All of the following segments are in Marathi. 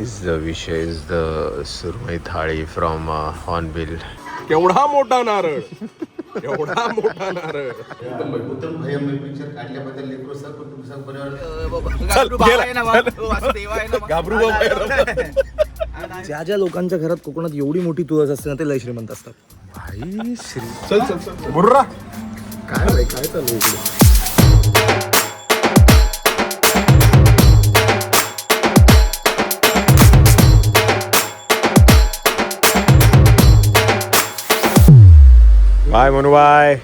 इज द विषय इज द सुरमई थाळी फ्रॉम हॉर्नबिल. केवढा मोठा नारळ, एवढा मोठा नारळ. उत्तम भयम पिक्चर काढल्याबद्दल लेकरो सर कुटुंब घाबरू बाबा. ज्या ज्या लोकांच्या घरात कोकणात एवढी मोठी तुळस असते ना ते लय श्रीमंत असतात. भाई श्री चल चल चल बुर्रा. काय भाई काय चालू आहे इकडे? Bye Manu bye.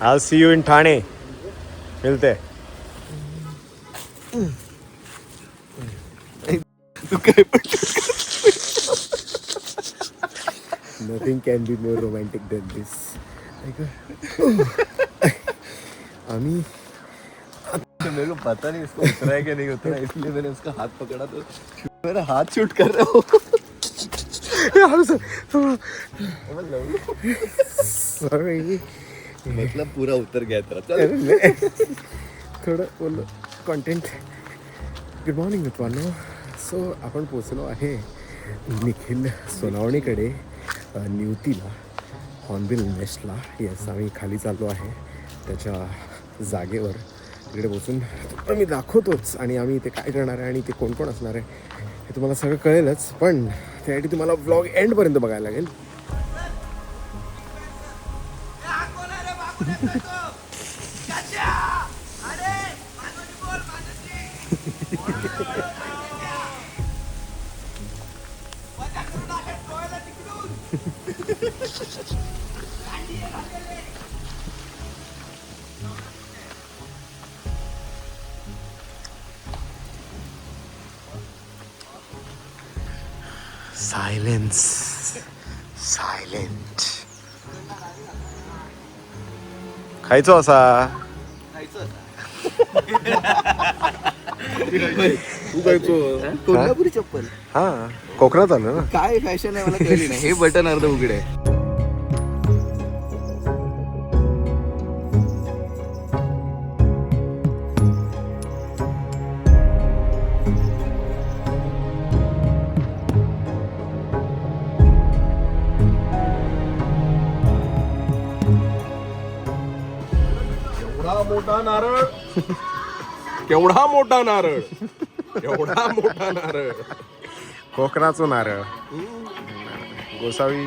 I'll see you in Thane. मिलते. Nothing can be more romantic than this. आम्ही मेरे को पता नहीं इसको उतरा है कि नहीं उतरा, इसलिए मैंने उसका हाथ पकड़ा तो मेरा हाथ शूट कर रहा हूँ. सॉरी मतलब पूरा उतर गया तेरा. चल थोडं बोललो कॉन्टेंट. गुड मॉर्निंग मित्रांनो. सो आपण पोचलो आहे निखिल सोनावणीकडे न्यूतीला हॉर्नबिल नेस्टला. येस आम्ही खाली चाललो आहे त्याच्या जागेवर. तिकडे पोचून तर मी दाखवतोच आणि आम्ही इथे काय करणार आहे आणि ते कोण कोण असणार आहे हे तुम्हाला सगळं कळेलच. पण त्यासाठी तुम्हाला व्लॉग एंडपर्यंत बघायला लागेल. Silence silent. खायचो असा तू खायचो. कोल्हापुरी चप्पल हा कोकणात आलं ना. काय फॅशन आहे मला कळली नाही. हे बटन अर्ध उघडे. केवढा मोठा नारळ, केवढा मोठा नारळ, एवढा मोठा नारळ. कोकणाचं नारळ. गोसावी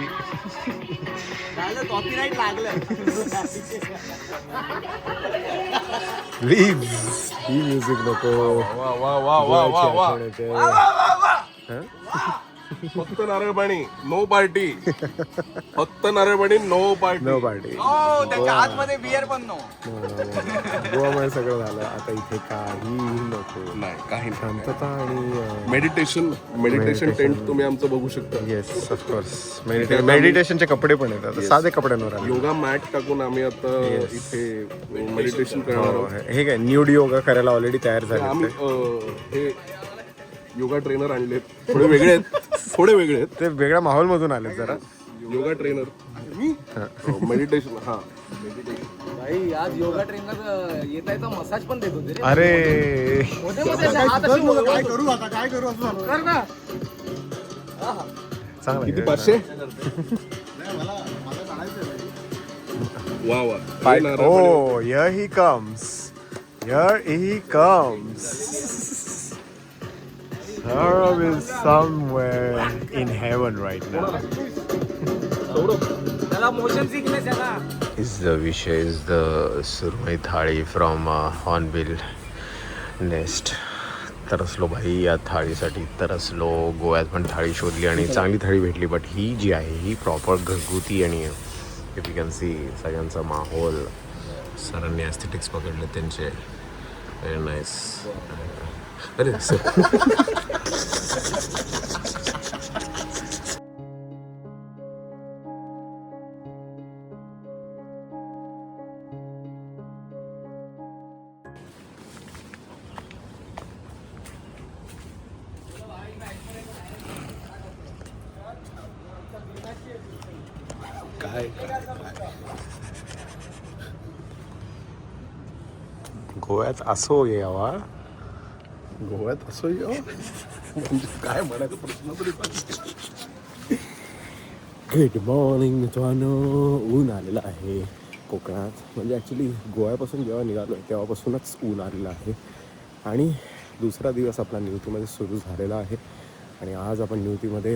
कॉपीराइट लागलं. प्लीज ही म्युझिक नको. वा वा वा वा वा वा. आठवण येते. फक्त नारळ पाणी, नो पार्टी. फक्त नारळ पाणी, नो पार्टी. No party. त्याच्या आतमध्ये बियर पण नो. गोवामध्ये सगळं झालं. आता इथे काही नको. नाही काही नाही. शांतता आणि मेडिटेशन टेंट तुम्ही आमचं बघू शकता. येस ऑफकोर्स मेडिटेशनचे कपडे पण येतात. साधे कपड्यांवर आले. योगा मॅट टाकून आम्ही आता इथे मेडिटेशन करणार आहोत. हे काय न्यूड योगा करायला ऑलरेडी तयार झाले. आम्ही हे योगा ट्रेनर आणलेत. थोडे वेगळे आहेत, थोडे वेगळे आहेत. ते वेगळ्या माहोल मधून आले जरा. Yoga trainer meditation. हा भाई आज योगा ट्रेनर येता येता मसाज पण देत होते रे. अरे काय करू आता, काय करू असं कर ना. चांगलं किती आहे. 500. वा वा. Oh, here he comes. Here he comes. Saurabh is somewhere in heaven right now. त्याला मोशन सिकनेस आहे ना. Is the विषय is the सुरमई थाळी फ्रॉम हॉर्नबिल नेस्ट. तरसलो भाई या थाळीसाठी तरसलो. गोव्यात पण थाळी शोधली आणि चांगली थाळी भेटली. बट ही जी आहे ही प्रॉपर घरगुती आणि इफ यू कॅन सी सगळ्यांचा माहोल. सरांनी ॲस्थेटिक्स पकडले त्यांचे. Very nice. अरे काय गोव्यात असो यावा. गोव्यात असं म्हणजे काय म्हणायचं प्रश्न तरी सांग. गुड मॉर्निंग मित्रांनो. ऊन आलेलं आहे कोकणात. म्हणजे ॲक्च्युली गोव्यापासून जेव्हा निघालो आहे तेव्हापासूनच ऊन आलेलं आहे आणि दुसरा दिवस आपला निवतीमध्ये सुरू झालेला आहे. आणि आज आपण निवतीमध्ये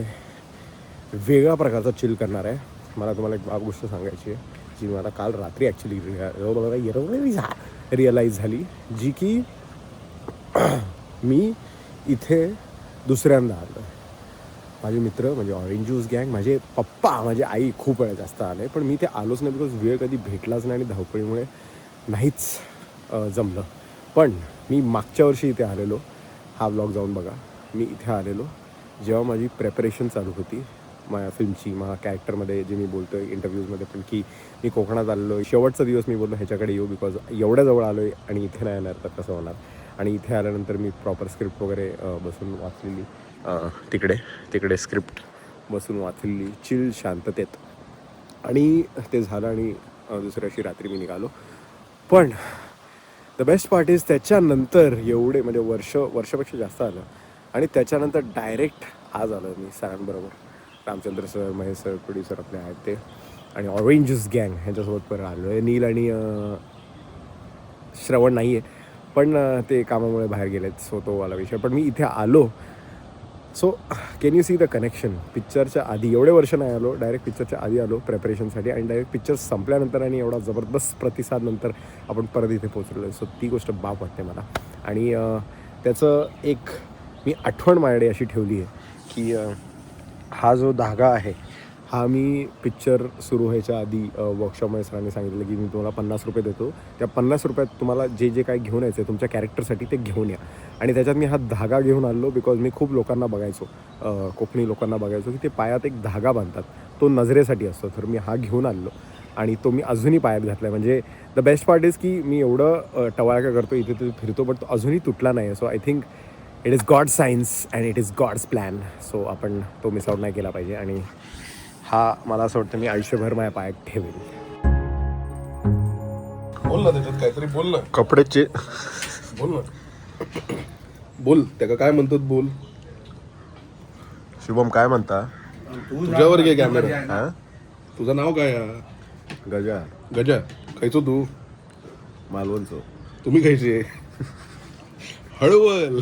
वेगळ्या प्रकारचा चिल करणार आहे. मला तुम्हाला एक गोष्ट सांगायची आहे जी मला काल रात्री ॲक्च्युली रिअलाईज झाली, जी की मी इथे दुसऱ्यांदा आलो आहे. माझे मित्र म्हणजे ऑरेंज ज्यूस गँग, माझे पप्पा, माझी आई खूप वेळा जास्त आले, पण मी ते आलोच नाही बिकॉज वेळ कधी भेटलाच नाही आणि धावपळीमुळे नाहीच जमलं. पण मी मागच्या वर्षी इथे आलेलो. हा व्लॉग जाऊन बघा. मी इथे आलेलो जेव्हा माझी प्रेपरेशन चालू होती माझ्या फिल्मची, माझ्या कॅरेक्टरमध्ये जे मी बोलतो आहे इंटरव्ह्यूजमध्ये पण, की मी कोकणात आलेलो. शेवटचा दिवस मी बोललो ह्याच्याकडे येऊ बिकॉज एवढ्या जवळ आलो आहे आणि इथे नाही येणार तर कसं होणार. आणि इथे आल्यानंतर मी प्रॉपर स्क्रिप्ट वगैरे बसून वाचलेली, तिकडे स्क्रिप्ट बसून वाचलेली चिल शांततेत, आणि ते झालं. आणि दुसऱ्या दिवशी रात्री मी निघालो. पण द बेस्ट पार्ट इज त्याच्यानंतर एवढे म्हणजे वर्षापेक्षा जास्त आलं आणि त्याच्यानंतर डायरेक्ट आज आलो मी सरांबरोबर. Ramchandra sir, Mahesh sir, producer आपले आहेत ते, आणि ऑरेंज ज्यूस गँग ह्यांच्यासोबत परत आलो आहे. नील आणि श्रवण नाही आहे पण ते कामामुळे बाहेर गेलेत, सो तो वाला विषय. पण मी इथे आलो. So can you see the connection. पिक्चरच्या आधी एवढे वर्ष नाही आलो, डायरेक्ट पिक्चरच्या आधी आलो प्रेपरेशनसाठी आणि डायरेक्ट पिक्चर संपल्यानंतर आणि एवढा जबरदस्त प्रतिसाद नंतर आपण परत इथे पोचलो आहे. सो ती गोष्ट बाप वाटते मला. आणि त्याचं एक मी आठवण माझ्याकडे अशी ठेवली आहे की हा जो धागा आहे हा मी पिक्चर सुरू व्हायच्या आधी वर्कशॉपमध्ये सरांनी सांगितलं की मी तुम्हाला 50 रुपये देतो, त्या 50 रुपयात तुम्हाला जे जे काय घेऊन यायचं आहे तुमच्या कॅरेक्टरसाठी ते घेऊन या. आणि त्याच्यात मी हा धागा घेऊन आलो बिकॉज मी खूप लोकांना बघायचो, कोकणी लोकांना बघायचो की ते पायात एक धागा बांधतात, तो नजरेसाठी असतो. तर मी हा घेऊन आलो आणि तो मी अजूनही पायात घातला आहे. म्हणजे द बेस्ट पार्ट इज की मी एवढं टवाळका करतो, इथे तिथे फिरतो, पण तो अजूनही तुटला नाही. So I think it is God science and it is God's plan. So आपण तो मिस आउट नाही केला पाहिजे. आणि हा मला असं वाटतं मी आयुष्यभर माझ्या पायात ठेवेल. बोल ना त्याच्यात काहीतरी बोल ना. कपड्याचे बोल ना. बोल त्याला काय म्हणतात बोल. शुभम काय म्हणता? तुझ्यावर घे कॅमेरा. हां तुझं नाव काय गजा गजा. खायचो तू मालवणचं. तुम्ही खायचे हळवल.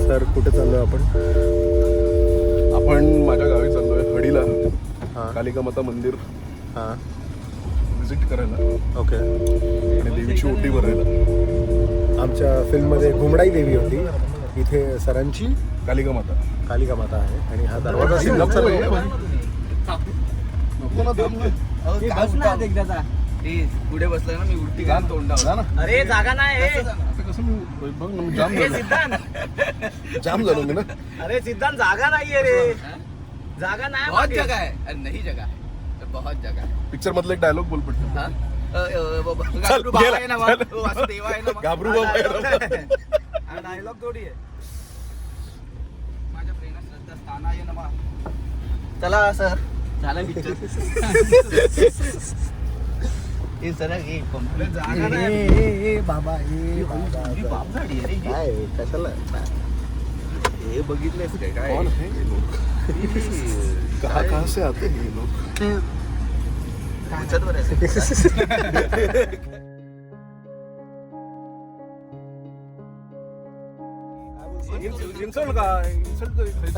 सर कुठे चाललो आपण? आपण माझ्या गावी चाललोय हडीला, हां कालिका माता मंदिर हां विजिट करायला ओके. आणि देवीची ओटी भरायला. आमच्या फिल्ममध्ये घुमडाई देवी होती, इथे सरांची कालिका माता. कालिका माता आहे. आणि हा दरवाजा नको ना थांब ना. पुढे बसला ना मी उलटी घाल तोंडावर. अरे जागा नाही आता कसं मी बघ ना, मी जाम झालो. जाम झालो मी ना. अरे सिद्धांत जागा नाहीये रे. जागा नाही बहुत मागे. जगह है. अरे नहीं जगह है, बहुत जगह है. पिक्चर मधला एक डायलॉग बोल पडतो. हाँ? घाबरू बाबा आहे ना मग. वासुदेवा आहे ना मग. घाबरू बाबा आहे ना. हा डायलॉग थोडी आहे. माझ्या प्रेरणा श्रद्धा स्थान आहे ना मग. चला सर झाला पिक्चर. हे सर हे कंप्लीट जागा नाही. बाबा बाप झाडी आहे रे ही. काय कशाला? हे बघितलेस काय काय कौन है ये लोग? कहाँ से आते हैं ये लोग? ह्याच्यात बरं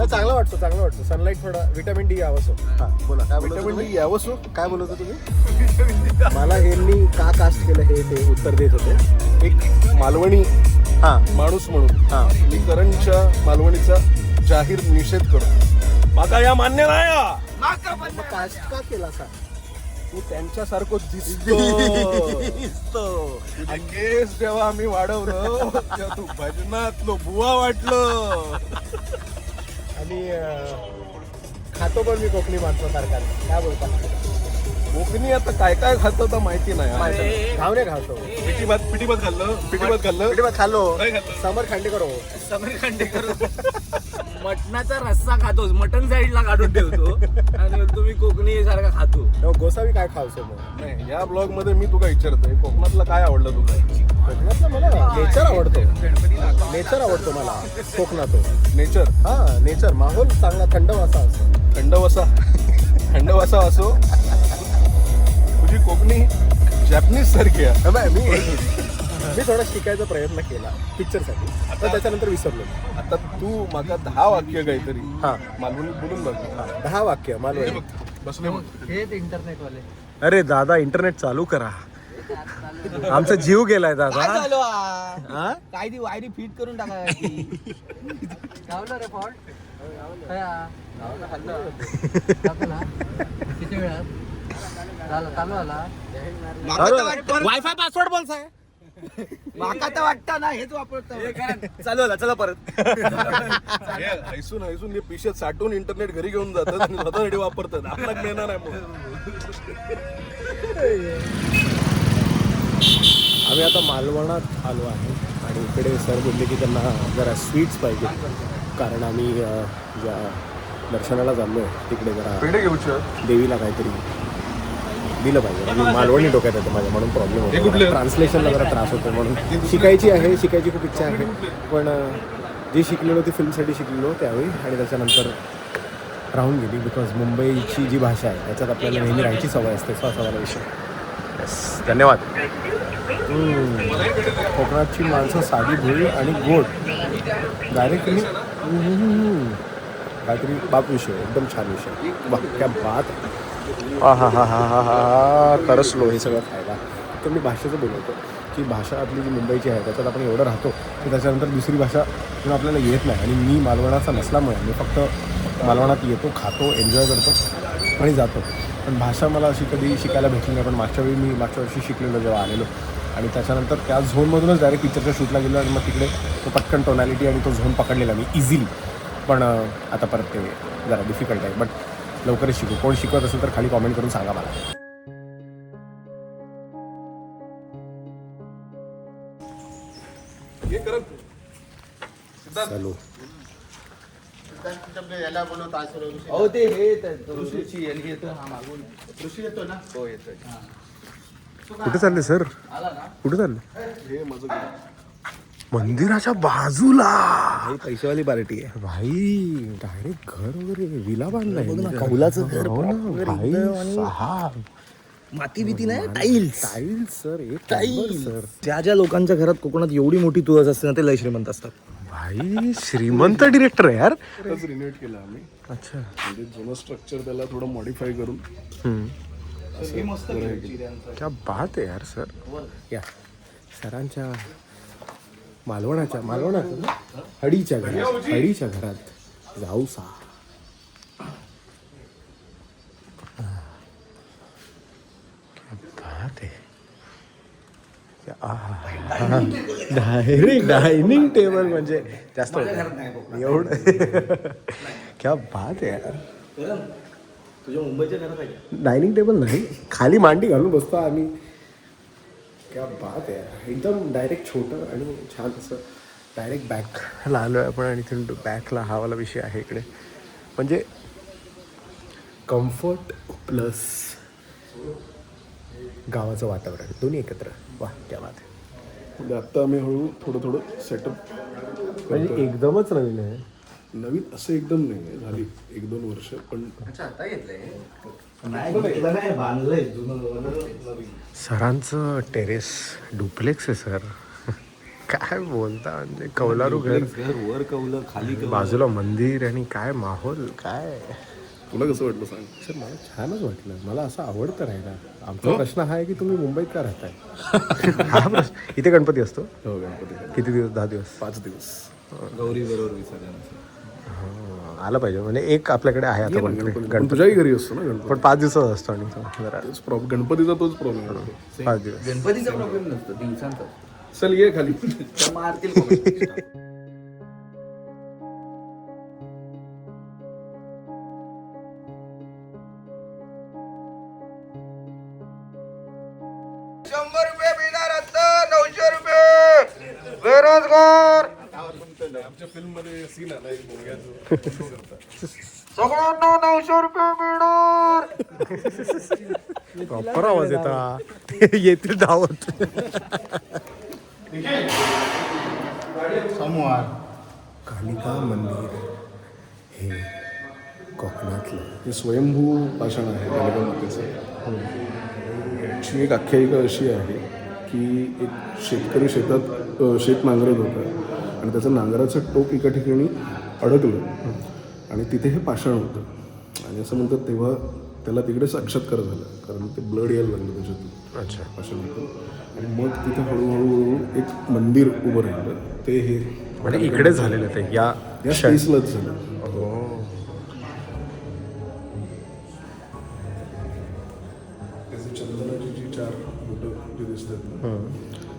चांगला वाटतो सनलाईट थोडा विटॅमिन डी यावं. हां बोला काय विटॅमिन डी यावं. काय बोलत होते तुम्ही? मला ह्यांनी का कास्ट केलं हे ते उत्तर देत होते. एक मालवणी हां माणूस म्हणून हां मी करणच्या मालवणीचा जाहीर निषेध करतो. माझा या मान्य नाही. मग कास्ट का केला असा? तू त्यांच्यासारखं दिसतो. तुझे केस जेव्हा आम्ही वाढवलं तेव्हा तू भजनातलो बुवा वाटलं. आणि खातो पण मी कोकणी माणसासारखा. काय बोलता? कोकणी आता काय काय खातं तर माहिती नाही हा. घावणे खातो पिठी भात खाल्लं पिठी भात खाल्लो काय खाल्लं समर खांडेकर हो समीर खांडेकर मटणाचा रस्सा खातोस मटन साईडला काढून ठेवतो आणि तुम्ही कोकणी सारखा खातो तेव्हा गोसावी काय खावसो मग नाही या ब्लॉग मध्ये मी तुला विचारतोय कोकणातलं काय आवडलं तुला कोकणातला मला नेचर आवडतो नेचर आवडतो मला कोकणातून नेचर हा नेचर माहोल चांगला थंड वासा असतो थंडवासा असो तुझी कोकणी जॅपनीज सारखी आहे बाय मी थोडा शिकायचा प्रयत्न केला पिक्चरसाठी तर त्याच्यानंतर विसरलो आता तू माका 10 वाक्य काहीतरी हा मालवणी बोलून बघ 10 वाक्य हे मालवणी बघ, बसले बघ. हेच इंटरनेट वाले अरे दादा इंटरनेट चालू करा आमचा जीव गेलाय दादा काय झालो हा? काय ती वायरी फिट करून टाकायची गावलं रे फॉल्ट किती वेळात झालं चालू आला वायफाय पासवर्ड बोलसाय माका तर वाटतं ना हेच वापरतो चालू आला चला परत हे ऐसून हे पिशेत साठवून इंटरनेट घरी घेऊन जातात आणि स्वतःसाठी वापरतात आपल्याला मिळणार नाही मग आम्ही आता मालवणात आलो आहे आणि इकडे सर बोलले की त्यांना जरा स्वीट्स पाहिजे कारण आम्ही ज्या दर्शनाला चाललो आहे तिकडे जरा पेढे घेऊ देवीला काहीतरी दिलं पाहिजे आणि मालवणी डोक्यात येतं माझ्या म्हणून प्रॉब्लेम हे होतो कुठले? ट्रान्सलेशनला जरा त्रास होतो म्हणून शिकायची खूप इच्छा आहे पण जे शिकलेलो ती फिल्मसाठी शिकलेलो त्यावेळी आणि त्याच्यानंतर राहून गेली बिकॉज मुंबईची जी भाषा आहे त्याच्यात आपल्याला नेहमी राहायची सवय असते सो असा मला विषय येस धन्यवाद कोकणातची माणसं साधी भोळी आणि गोड डायरेक्टली काहीतरी बाप विषय एकदम छान विषय वा क्या बात हा हा हा हा हा हा तरसलो हे सगळं खायला तर मी भाषेचं बोलवतो की भाषा आपली जी मुंबईची आहे त्याच्यात आपण एवढं राहतो की त्याच्यानंतर दुसरी भाषा पण आपल्याला येत नाही आणि मी मालवणाचा नसल्यामुळे मी फक्त मालवणात येतो खातो एन्जॉय करतो आणि जातो पण भाषा मला अशी कधी शिकायला भेटली नाही पण मागच्या वर्षी शिकलेलो जेव्हा आलेलो आणि त्याच्यानंतर त्या झोनमधूनच डायरेक्ट पिक्चरच्या शूटला गेलो आणि मग तिकडे तो पटकन टोनॅलिटी आणि तो झोन पकडलेला मी इझिली पण आता परत ते जरा डिफिकल्ट आहे बट लवकरच शिकू कोण शिकवत असेल तर खाली कॉमेंट करून सांगा मला हे करत चालू हो ते हे ऋषी यांनी येतो हा मागून ऋषी येतो ना हो येतोय कुठे चालले सर आला ना कुठे चालले हे माझं घर. मंदिराच्या बाजूला पैशावाली पार्टी आहे भाई डायरेक्ट घर वगैरे विला बांधलाय कौलाचं घर हो ना, भाई साहेब माती भीती नाही टाईल्स टाईल्स सर एक टाईल्स सर ज्या ज्या लोकांच्या घरात कोकणात एवढी मोठी तुळस असते ना ते लय श्रीमंत असतात भाई श्रीमंत डिरेक्टर आहे यार आताच रिनोव्हेट केलं आम्ही अच्छा म्हणजे जुनं स्ट्रक्चर त्याला थोडं मॉडिफाय करून क्या बात आहे यार सर या सरांच्या मालवणाच्या हडीच्या घरात जाऊ सा बात आहे डायरेक्ट डायनिंग टेबल म्हणजे जास्त एवढं क्या बात आहे यार तुझ्या मुंबईच्या घरात आहे डायनिंग टेबल नाही खाली मांडी घालून बसतो आम्ही क्या बात आहे एकदम डायरेक्ट छोटं आणि छान असं डायरेक्ट बॅकला आलो आहे आपण आणि इथून बॅकला हा वाला विषय आहे इकडे म्हणजे कम्फर्ट प्लस गावाचं वातावरण दोन्ही एकत्र वा क्या बात आहे म्हणजे आता आम्ही हळू थोडं सेटअप म्हणजे एकदमच नवीन आहे नवीन असं एकदम नाही झाली 1-2 वर्ष पण आता घेतलंय नाही बांधलंय सरांचं टेरेस डुप्लेक्स आहे सर काय बोलता म्हणजे कौलारू घर वर कौलं खाली बाजूला मंदिर आणि काय माहोल काय तुला कसं वाटलं सांग सर मला छानच वाटलं मला असं आवडतं राहायला आमचा प्रश्न हा आहे की तुम्ही मुंबईत का राहताय हा प्रश्न इथे गणपती असतो हो गणपती किती दिवस 10 दिवस 5 दिवस गौरी बरोबर विसर्जन आलं पाहिजे म्हणजे एक आपल्याकडे आहे आता पण तुझ्याही घरी असतो ना गणपती पण 5 दिवसाचा असतो आणि तो जरा तेच प्रॉब्लेम गणपतीचा तोच प्रॉब्लेम असतो 5 दिवस गणपतीचा प्रॉब्लेम नसतो दिवसांचा चल ये खाली त्या मारतील ₹100 मिळणार आता 900 रुपये बेरोजगार आमच्या फिल्म मध्ये सीन आला एक मुलग्याचं सगळ्यांना 900 रुपये मिळणार. प्रॉपर आवाज येता येतील धावत. कालिका मंदिर हे कोकणातलं हे स्वयंभू पाषाण आहे कालिका मातेचं. याची एक आख्यायिका अशी आहे की एक शेतकरी शेतात शेत नांगरत होता आणि त्याचं नांगराचं टोक एका ठिकाणी अडकलं आणि तिथे हे पाषाण होतं आणि असं म्हणतात तेव्हा त्याला तिकडे साक्षात्कार झाला कारण ते ब्लड यायला लागलं त्याच्यातून. अच्छा. पाषाणातून आणि मग तिथे हळूहळू एक मंदिर उभं राहिलं. ते हे म्हणजे इकडे झालेलं ते या या स्पेसलाच झालं. त्याचे चंदनाची जी 4 बोटं जे दिसतात ना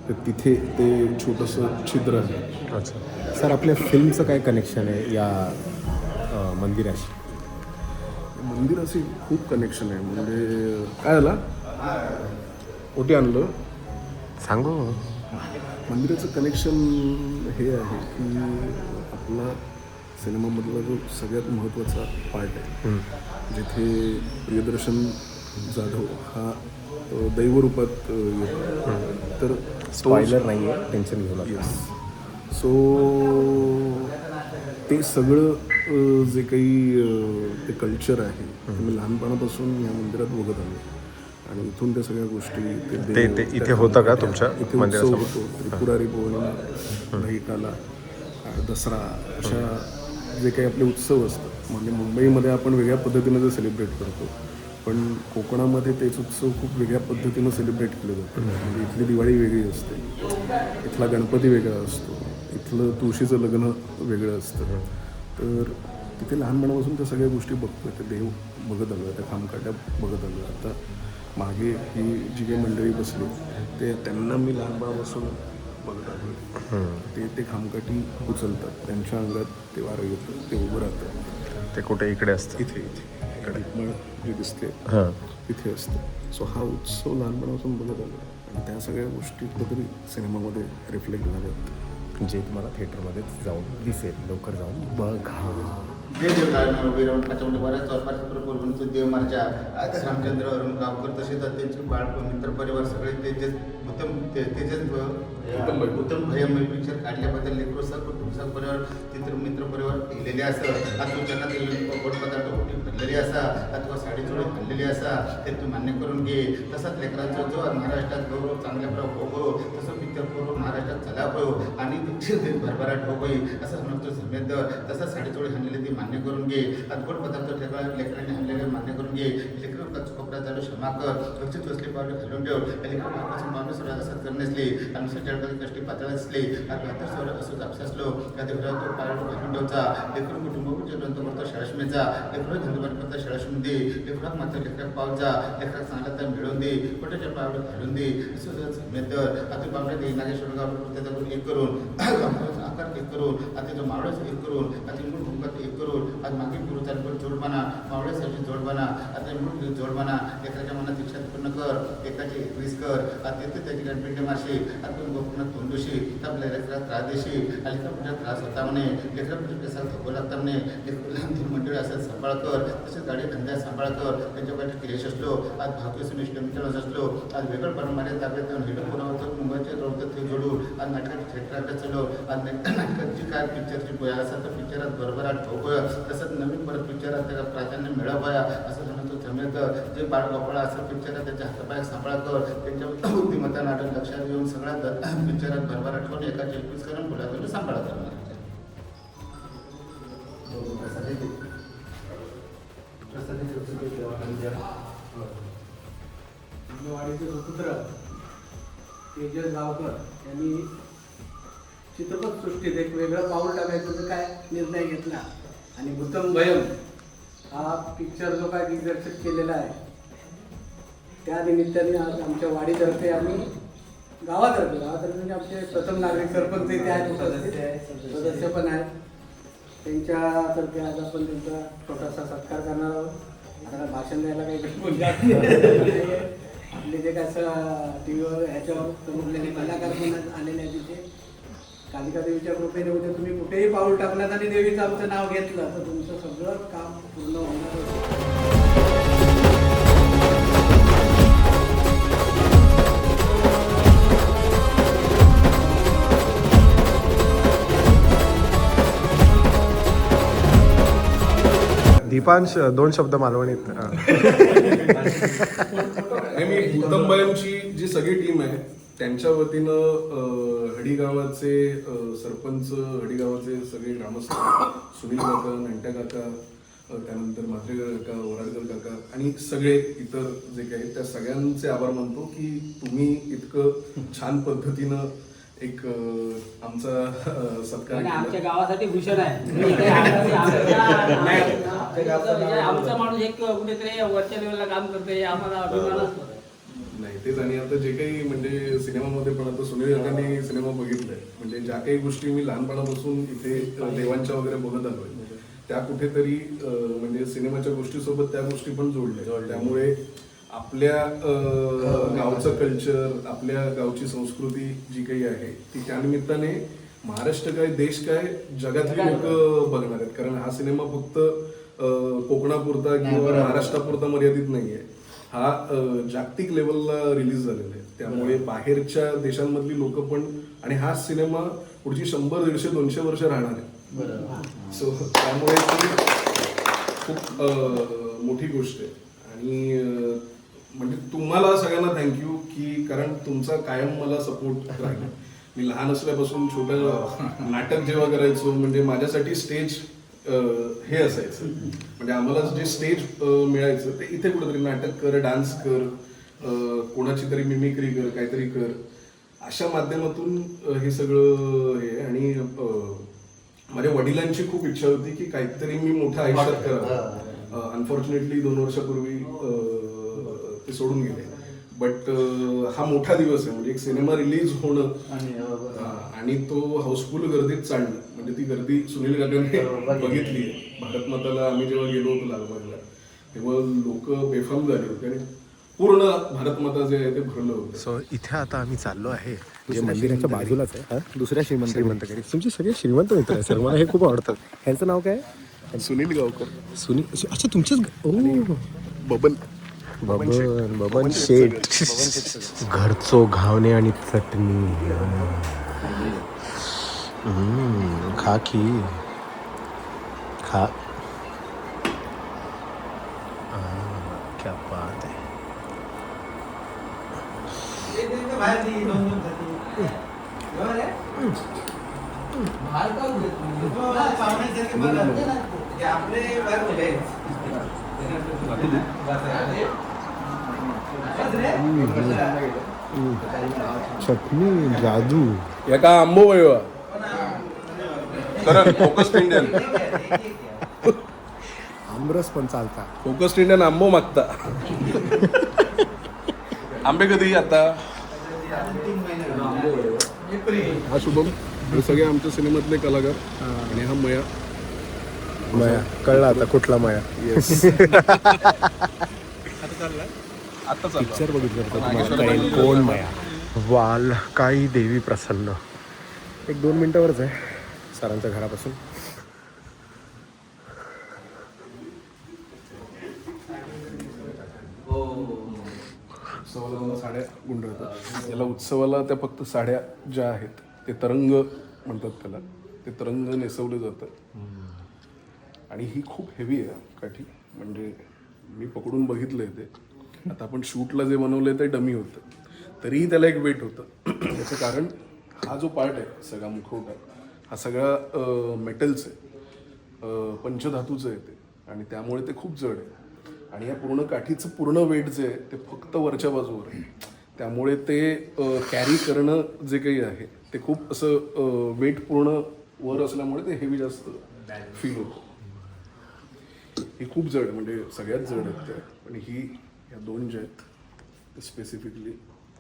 तर तिथे ते छोटंसं छिद्र आहे. अच्छा. सर आपल्या फिल्मचं काय कनेक्शन आहे या मंदिराशी? मंदिराशी खूप कनेक्शन आहे. म्हणजे काय झालं ओटी आणलं सांगू. मंदिराचं कनेक्शन हे आहे की आपला सिनेमामधला जो सगळ्यात महत्त्वाचा पार्ट आहे जिथे प्रियदर्शन जाधव हा दैवरूपात येतो तर स्पॉइलर नाही आहे, टेन्शन घेऊ नका. सो ते सगळं जे काही ते कल्चर आहे ते मी लहानपणापासून या मंदिरात बघत आलो आणि इथून त्या सगळ्या गोष्टी ते इथे होतं का तुमच्या इथे उत्सव मंदिरासमोर? होतो. त्रिपुरारी पौर्णिमा, दहीकाला, दसरा अशा जे काही आपले उत्सव असतात. म्हणजे मुंबईमध्ये आपण वेगळ्या पद्धतीनं ते सेलिब्रेट करतो पण कोकणामध्ये तेच उत्सव खूप वेगळ्या पद्धतीनं सेलिब्रेट केले जातात. म्हणजे इथली दिवाळी वेगळी असते, इथला गणपती वेगळा असतो, इथलं तुळशीचं लग्न वेगळं असतं. तर तिथे लहानपणापासून त्या सगळ्या गोष्टी बघतो. ते देव बघत आलो, त्या खामकाट्या बघत आलो. आता मागे ही जी काही मंडळी बसली ते त्यांना मी लहानपणापासून बघत आलो. ते खामकाठी उचलतात, त्यांच्या अंगात ते वारं येतं, ते उभं राहतं. ते कुठे इकडे असतं? इथे मळ जी दिसते हां. तिथे असतं. सो हा उत्सव लहानपणापासून बघत आलो आणि त्या सगळ्या गोष्टी कुठेतरी सिनेमामध्ये रिफ्लेक्ट झाल्यात जे तुम्हाला थिएटरमध्येच जाऊन दिसेल. लवकर जाऊन बघा. जे देव कारण वीरवण त्याच्यामध्ये बऱ्याच चौपाटी देवमार्च्या रामचंद्र अरुण गावकर तसेच त्यांचे बाळ मित्र परिवार सगळे ते जे उत्तम भयमय पिक्चर काढल्याबद्दल लेकरो कुटुंब परिवार मित्र परिवार लिहिलेले असं आता त्यांना ते गोड पदार्थ ओटी भरलेली असा अथवा साडी चोळी भरलेली असा ते तू मान्य करून घे. तसंच लेकरांचा जो महाराष्ट्रात गौरव चांगल्या प्रकारे हो तसं पिक्चर करून महाराष्ट्रात चला हो आणि भरभराट हो असं म्हणतो समेत तसंच साडी चोळी हाणलेली ती मान्य करून घे. गोड पदार्थ ठेवा लेकरांनी हाणलेले मान्य करून घे. लेकरं कच्च कोपरा चालू क्षमा कर कच्ची चोचली पावले घालून ठेव. लेकरांपासून माणूस असत करणे असली अनुसार जळगावी कष्टी पातळ असली बहात्तर सौर असो जापसा असलो कधी घरात तो पाय घालून ठेवचा. लेकरून कुटुंबाचे ग्रंथ करतो शाळाश्मेचा लेकरं धंदेबार करता शाळाशून दे. लेकरात मात्र लेकरात पावचा लेकरात चांगला तर मिळवून दे. पोटाच्या पायावर घालून दे. असं समेत आता बाबड्या नागेश्वर गाव त्याच्याकडून एक करून आकार एक करून आता जो मावळ्याचा एक करून आता मूळ भूमिकात एक करून आज मागील गुरुचार जोडबाना मावळ्यासाठी जोडबाना आता मूळ जोडबाना एकाच्या मनात इच्छा पूर्ण कर एकाची वीस कर आता येते त्याची गणपिंड माशी आपण गोपूर्ण तोंडुशी आपल्या लेकरात त्रास देशी लेकरा पुढे त्रास होता म्हणे लेकरा पुढे कसा धोको लागता म्हणे लहान मंडळी असं सांभाळ कर तसेच गाडी धंद्या सांभाळ कर त्यांच्याकडे यश असलो आज भाग्यसून इष्टमित्र असलो आज वेगळं परंपरे ताब्यात हिडो पुरावतो मुंबईचे रवतं ते जोडून आज नाटकात थिएटरात चलो आज नाटकाची काय पिक्चरची गोया असं तर पिक्चरात बरोबर ठोकूया तसंच नवीन परत पिक्चरात त्याला प्राधान्य मिळवाया असं म्हणतो जमेत. जे बाळ गोपाळा असं पिक्चरात त्याच्या हातापाय सांभाळ कर त्यांच्या बुद्धिमत्ता नाटक लक्षात घेऊन सगळ्यात पिक्चरात भरभराट ठेवून एकाची एकवीस करून मुलाकडे सांभाळ करणार. वाडीचे सुपुत्र तेजस गावकर यांनी चित्रपटसृष्टीत एक वेगळं पाऊल टाकायचं काय निर्णय घेतला आणि भूतम भयम हा पिक्चर जो काय दिग्दर्शित केलेला आहे त्या निमित्ताने आज आमच्या वाडीतर्फे आम्ही गावातर्फे म्हणजे आमचे प्रथम नागरिक सरपंच इथे आहेत सदस्य पण आहेत त्यांच्यातर्फे आज आपण त्यांचा छोटासा सत्कार करणार आहोत. आता भाषण द्यायला काही आपले जे काय टी व्हीवर ह्याच्यावर समजलेले कलाकार पण आलेले आहेत तिथे. कालिका देवीच्या कृपेने उद्या तुम्ही कुठेही पाऊल टाकलात आणि देवीचं आमचं नाव घेतलं तर तुमचं सगळं काम पूर्ण होणार होतं. दीपांश 2 शब्द मालवणीत. आणि मी भूतंबयमची जी सगळी टीम आहे त्यांच्या वतीनं हडी गावाचे सरपंच, हडी गावाचे सगळे ग्रामस्थ, सुनील काका, नंट्या काका, त्यानंतर म्हात्रेकर काका, वराडकर काका आणि सगळे इतर जे काही त्या सगळ्यांचे आभार मानतो की तुम्ही इतकं छान पद्धतीनं एक आमचा सत्कार आणि केला. आमच्या गावासाठी भूषण आहे. आमचा माणूस एक कुठेतरी वरच्या लेवलला काम करतोय हे आम्हाला अभिमान असतो. नाही तेच. आणि आता जे काही म्हणजे सिनेमामध्ये पण आता सुनील काकांनी सिनेमा बघितलाय, म्हणजे ज्या काही गोष्टी मी लहानपणापासून इथे देवांच्या वगैरे बघत आलोय त्या कुठेतरी म्हणजे सिनेमाच्या गोष्टीसोबत त्या गोष्टी पण जोडल्या. त्यामुळे आपल्या गावचं कल्चर, आपल्या गावची संस्कृती जी काही आहे ती त्यानिमित्ताने महाराष्ट्र काय, देश काय, जगातली लोक बघणार आहेत. कारण हा सिनेमा फक्त कोकणापुरता किंवा महाराष्ट्रापुरता मर्यादित नाहीये. हा जागतिक लेवलला रिलीज झालेला आहे. त्यामुळे बाहेरच्या देशांमधली लोक पण, आणि हा सिनेमा पुढची 100, 150, 200 वर्ष राहणार आहे. सो त्यामुळे ती खूप मोठी गोष्ट आहे. आणि म्हणजे तुम्हाला सगळ्यांना थँक्यू की कारण तुमचा कायम मला सपोर्ट राहील. मी लहान असल्यापासून छोटं नाटक जेव्हा करायचो म्हणजे माझ्यासाठी स्टेज हे असायचं. म्हणजे आम्हाला जे स्टेज मिळायचं ते इथे कुठेतरी नाटक कर, डान्स कर, कोणाची तरी मिमिक्री कर, काहीतरी कर, अशा माध्यमातून हे सगळं हे. आणि माझ्या वडिलांची खूप इच्छा होती की काहीतरी मी मोठ्या आयुष्यात करावं. अनफॉर्च्युनेटली 2 वर्षापूर्वी ते सोडून गेले. बट हा मोठा दिवस आहे. म्हणजे एक सिनेमा रिलीज होणं आणि तो हाऊसफुल गर्दीत चालणं, म्हणजे ती गर्दी सुनील काकांनी बघितली. भारत माताला आम्ही जेव्हा गेलो होतो लालबागला तेव्हा लोक बेफाम झाले होते आणि पूर्ण भारत माता जे आहे ते भरलं होतं. सो इथे आता आम्ही चाललो आहे जे मंदिराच्या बाजूलाच आहे. दुसऱ्या श्रीमंतकडे. तुमचे सगळे श्रीमंत मित्र आहे सर, मला हे खूप आवडतात. ह्यांचं नाव काय? सुनील गावकर. सुनील. अच्छा तुमचेच. ओ बबन बबन शेठ. घरचो घावणे आणि चटणी. खा की खा. क्या बात है. चटणी जादू. एका आंबो वय खरं फोकस्ड इंडियन. आमरस पण चालता. फोकस्ड इंडियन आंबो मागता. आंबे कधी आता. हा शुभम, हे सगळे आमच्या सिनेमातले कलाकार. आणि हा मया. मया कळला आता कुठला मया. आता पिक्चर बघितलं तर तुम्हाला कळेल कोण मया. वाल काही देवी प्रसन्न. 1-2 मिनिटावरच आहे सरांच्या घरापासून. उत्सवाला साड्या गुंडळतात. याला उत्सवाला त्या फक्त साड्या ज्या आहेत ते तरंग म्हणतात त्याला. ते तरंग नेसवलं जातं. आणि ही खूप हेवी आहे काठी. म्हणजे मी पकडून बघितलंय ते. आता आपण शूटला जे बनवलंय ते डमी होतं तरीही त्याला एक वेट होतं. त्याचं कारण हा जो पार्ट आहे सगळा मुखवटा हा सगळा मेटलचं आहे, पंचधातूचं आहे ते. आणि त्यामुळे ते खूप जड आहे. आणि या पूर्ण काठीचं पूर्ण वेट जे आहे ते फक्त वरच्या बाजूवर आहे. त्यामुळे ते कॅरी करणं जे काही आहे ते खूप असं वेट पूर्ण वर असल्यामुळे ते हेवी जास्त फील होतं. ही खूप जड, म्हणजे सगळ्यात जड आहेत त्या. पण ही या 2 ज्या आहेत ते स्पेसिफिकली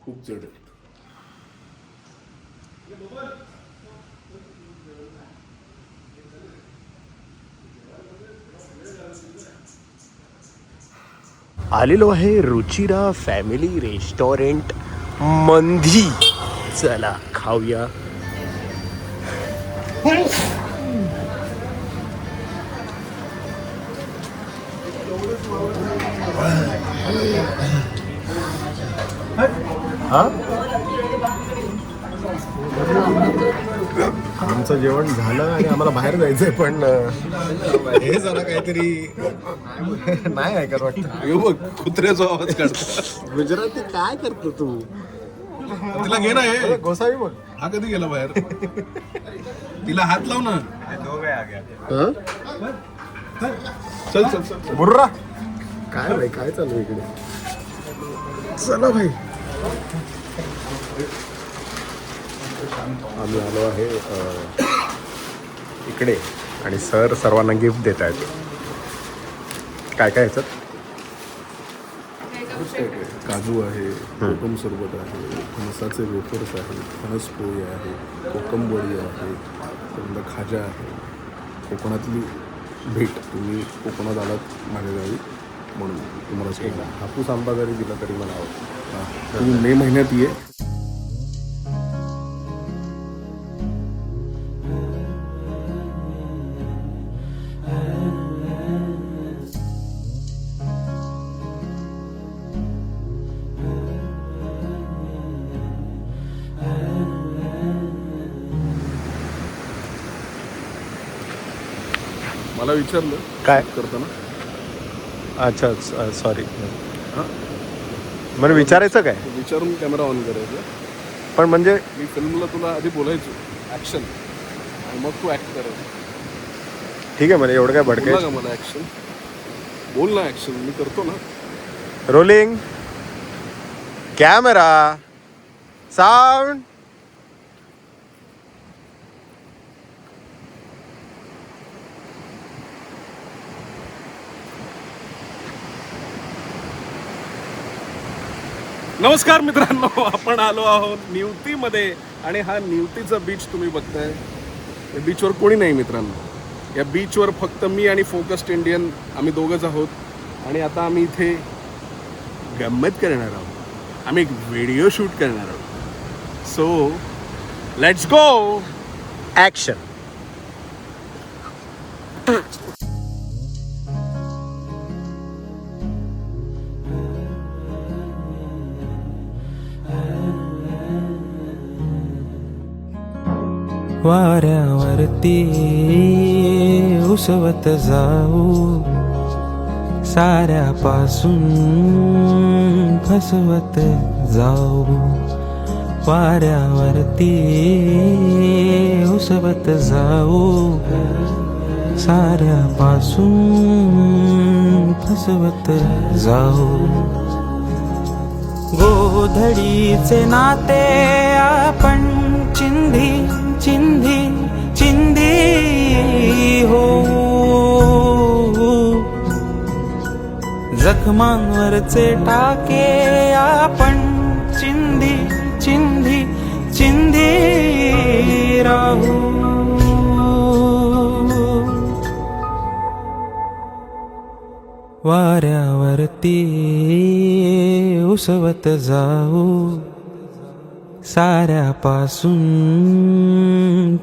खूप जड आहेत. आलेलो आहे रुचिरा फॅमिली रेस्टॉरंट मंदी. चला खाऊया. आमचं जेवण झालं आणि आम्हाला बाहेर जायचंय, पण हे जरा काहीतरी नाही ऐकत वाटतं. बघ कुत्र्याचा आवाज काढतो. गुजराती काय करतो तू? तिला घे ना हे. गोसावी बघ. हा कधी गेला बाहेर? तिला हात लाव ना. चल चल चल. बुर्रा काय भाई, काय चालू आहे इकडे? चला भाई, आम्ही आलो आहे इकडे आणि सर सर्वांना गिफ्ट देत आहेत. काय काय ह्याच्यात? काजू आहे, कोकम सरबत आहे, फणसाचे वेफर्स आहे, फणस पोळी आहे, कोकम बळी आहे, त्यानंतर खाजा आहे. कोकणातली भेट. तुम्ही कोकणात आलात माझ्या गावी म्हणून तुम्हाला सांगा. हापूस आंबा जरी दिला तरी मला आवडतं. तुम्ही मे महिन्यात ये. मला विचारलं काय करताना. अच्छा सॉरी. मला विचारायचं काय? विचारून कॅमेरा ऑन करायचा. पण म्हणजे मी फिल्मला तुला आधी बोलायचो ॲक्शन, आणि मग तू ॲक्ट करायचं. ठीक आहे, म्हणजे एवढं काय भडके. बोलला का मला ॲक्शन? बोल ना ॲक्शन. मी करतो ना. Rolling camera sound. नमस्कार मित्रांनो, आपण आलो आहोत निवतीमध्ये आणि हा निवतीचा बीच तुम्ही बघताय. या बीचवर कोणी नाही मित्रांनो. या बीचवर फक्त मी आणि फोकस्ड इंडियन आम्ही दोघंच आहोत. आणि आता आम्ही इथे गंमत करणार आहोत. आम्ही एक व्हिडिओ शूट करणार आहोत. So let's go. ॲक्शन. वाऱ्यावरती उसवत जाऊ, साऱ्यापासून फसवत जाऊ. वाऱ्यावरती उसवत जाऊ, साऱ्यापासून फसवत जाऊ. गोधडीचे नाते आपण चिंधी चिंधी चिंधी हो, जखमांवरचे टाके आपण चिंधी चिंधी चिंधी राहू. वाऱ्यावरती उसवत जाऊ, साऱ्यापासून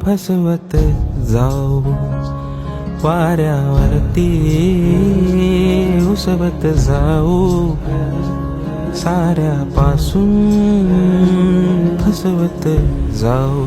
फसवत जाऊ. वाऱ्यावरती उसवत जाऊ, साऱ्यापासून फसवत जाऊ.